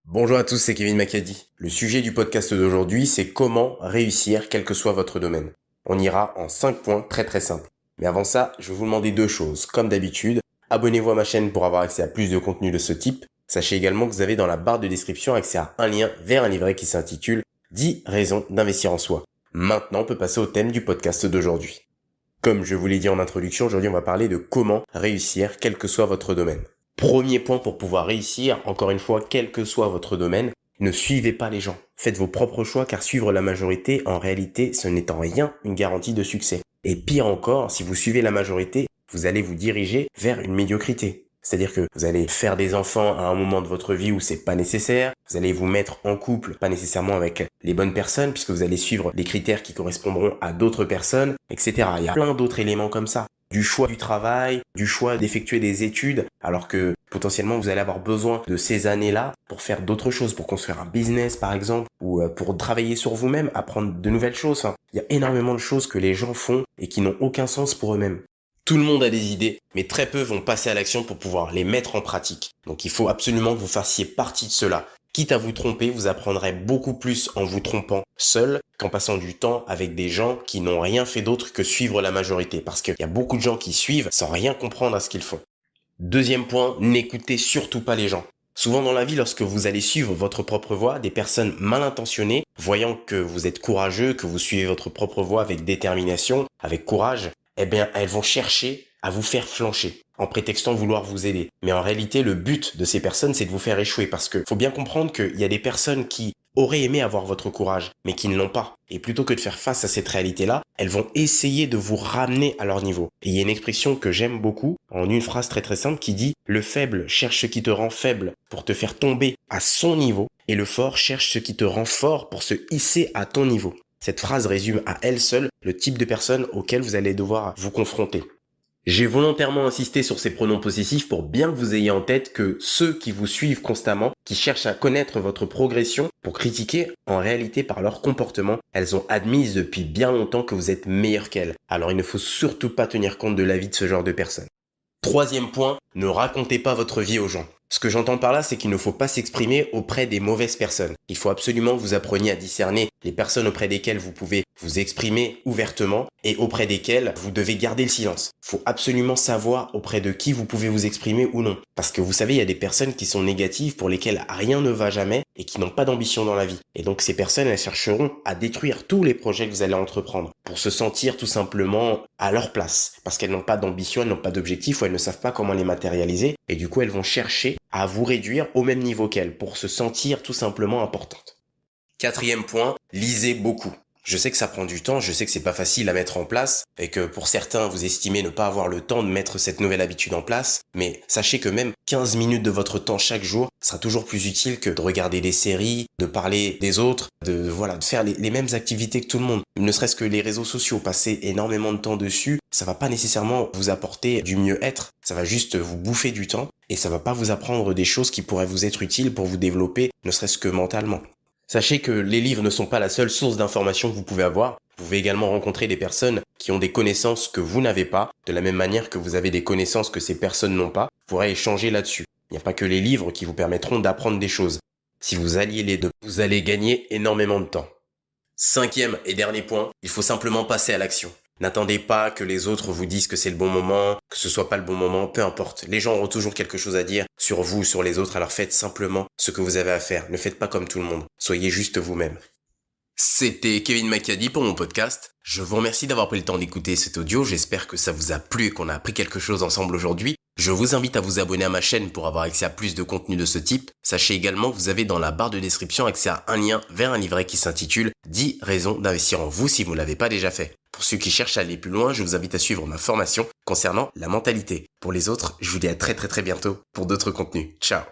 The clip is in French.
Bonjour à tous, c'est Kevin Macadi. Le sujet du podcast d'aujourd'hui, c'est comment réussir quel que soit votre domaine. On ira en 5 points très simples. Mais avant ça, je vais vous demander 2 choses. Comme d'habitude, abonnez-vous à ma chaîne pour avoir accès à plus de contenu de ce type. Sachez également que vous avez dans la barre de description accès à un lien vers un livret qui s'intitule 10 raisons d'investir en soi. Maintenant, on peut passer au thème du podcast d'aujourd'hui. Comme je vous l'ai dit en introduction, aujourd'hui on va parler de comment réussir quel que soit votre domaine. Premier point pour pouvoir réussir, encore une fois, quel que soit votre domaine, ne suivez pas les gens. Faites vos propres choix car suivre la majorité, en réalité, ce n'est en rien une garantie de succès. Et pire encore, si vous suivez la majorité, vous allez vous diriger vers une médiocrité. C'est-à-dire que vous allez faire des enfants à un moment de votre vie où c'est pas nécessaire, vous allez vous mettre en couple, pas nécessairement avec les bonnes personnes, puisque vous allez suivre les critères qui correspondront à d'autres personnes, etc. Il y a plein d'autres éléments comme ça. Du choix du travail, du choix d'effectuer des études, alors que potentiellement vous allez avoir besoin de ces années-là pour faire d'autres choses, pour construire un business par exemple, ou pour travailler sur vous-même, apprendre de nouvelles choses. Il y a énormément de choses que les gens font et qui n'ont aucun sens pour eux-mêmes. Tout le monde a des idées, mais très peu vont passer à l'action pour pouvoir les mettre en pratique. Donc il faut absolument que vous fassiez partie de cela. Quitte à vous tromper, vous apprendrez beaucoup plus en vous trompant seul qu'en passant du temps avec des gens qui n'ont rien fait d'autre que suivre la majorité. Parce qu'il y a beaucoup de gens qui suivent sans rien comprendre à ce qu'ils font. Deuxième point, n'écoutez surtout pas les gens. Souvent dans la vie, lorsque vous allez suivre votre propre voie, des personnes mal intentionnées, voyant que vous êtes courageux, que vous suivez votre propre voie avec détermination, avec courage, eh bien, elles vont chercher à vous faire flancher, en prétextant vouloir vous aider. Mais en réalité, le but de ces personnes, c'est de vous faire échouer, parce que faut bien comprendre qu'il y a des personnes qui auraient aimé avoir votre courage, mais qui ne l'ont pas. Et plutôt que de faire face à cette réalité-là, elles vont essayer de vous ramener à leur niveau. Et il y a une expression que j'aime beaucoup, en une phrase très simple, qui dit « Le faible cherche ce qui te rend faible pour te faire tomber à son niveau, et le fort cherche ce qui te rend fort pour se hisser à ton niveau ». Cette phrase résume à elle seule le type de personnes auxquelles vous allez devoir vous confronter. J'ai volontairement insisté sur ces pronoms possessifs pour bien que vous ayez en tête que ceux qui vous suivent constamment, qui cherchent à connaître votre progression pour critiquer, en réalité par leur comportement, elles ont admis depuis bien longtemps que vous êtes meilleur qu'elles. Alors il ne faut surtout pas tenir compte de l'avis de ce genre de personnes. Troisième point, ne racontez pas votre vie aux gens. Ce que j'entends par là, c'est qu'il ne faut pas s'exprimer auprès des mauvaises personnes. Il faut absolument que vous appreniez à discerner les personnes auprès desquelles vous pouvez vous exprimer ouvertement et auprès desquelles vous devez garder le silence. Il faut absolument savoir auprès de qui vous pouvez vous exprimer ou non. Parce que vous savez, il y a des personnes qui sont négatives pour lesquelles rien ne va jamais et qui n'ont pas d'ambition dans la vie. Et donc ces personnes, elles chercheront à détruire tous les projets que vous allez entreprendre pour se sentir tout simplement à leur place. Parce qu'elles n'ont pas d'ambition, elles n'ont pas d'objectif ou elles ne savent pas comment les matérialiser. Et du coup, elles vont chercher à vous réduire au même niveau qu'elles pour se sentir tout simplement importantes. Quatrième point, lisez beaucoup. Je sais que ça prend du temps, je sais que c'est pas facile à mettre en place et que pour certains vous estimez ne pas avoir le temps de mettre cette nouvelle habitude en place, mais sachez que même 15 minutes de votre temps chaque jour sera toujours plus utile que de regarder des séries, de parler des autres, de faire les mêmes activités que tout le monde. Ne serait-ce que les réseaux sociaux, passer énormément de temps dessus, ça va pas nécessairement vous apporter du mieux-être, ça va juste vous bouffer du temps et ça va pas vous apprendre des choses qui pourraient vous être utiles pour vous développer, ne serait-ce que mentalement. Sachez que les livres ne sont pas la seule source d'information que vous pouvez avoir. Vous pouvez également rencontrer des personnes qui ont des connaissances que vous n'avez pas, de la même manière que vous avez des connaissances que ces personnes n'ont pas. Vous pourrez échanger là-dessus. Il n'y a pas que les livres qui vous permettront d'apprendre des choses. Si vous alliez les deux, vous allez gagner énormément de temps. Cinquième et dernier point, il faut simplement passer à l'action. N'attendez pas que les autres vous disent que c'est le bon moment, que ce soit pas le bon moment, peu importe. Les gens auront toujours quelque chose à dire sur vous ou sur les autres, alors faites simplement ce que vous avez à faire. Ne faites pas comme tout le monde. Soyez juste vous-même. C'était Kevin Macadi pour mon podcast. Je vous remercie d'avoir pris le temps d'écouter cet audio. J'espère que ça vous a plu et qu'on a appris quelque chose ensemble aujourd'hui. Je vous invite à vous abonner à ma chaîne pour avoir accès à plus de contenu de ce type. Sachez également que vous avez dans la barre de description accès à un lien vers un livret qui s'intitule 10 raisons d'investir en vous si vous ne l'avez pas déjà fait. Pour ceux qui cherchent à aller plus loin, je vous invite à suivre ma formation concernant la mentalité. Pour les autres, je vous dis à très bientôt pour d'autres contenus. Ciao!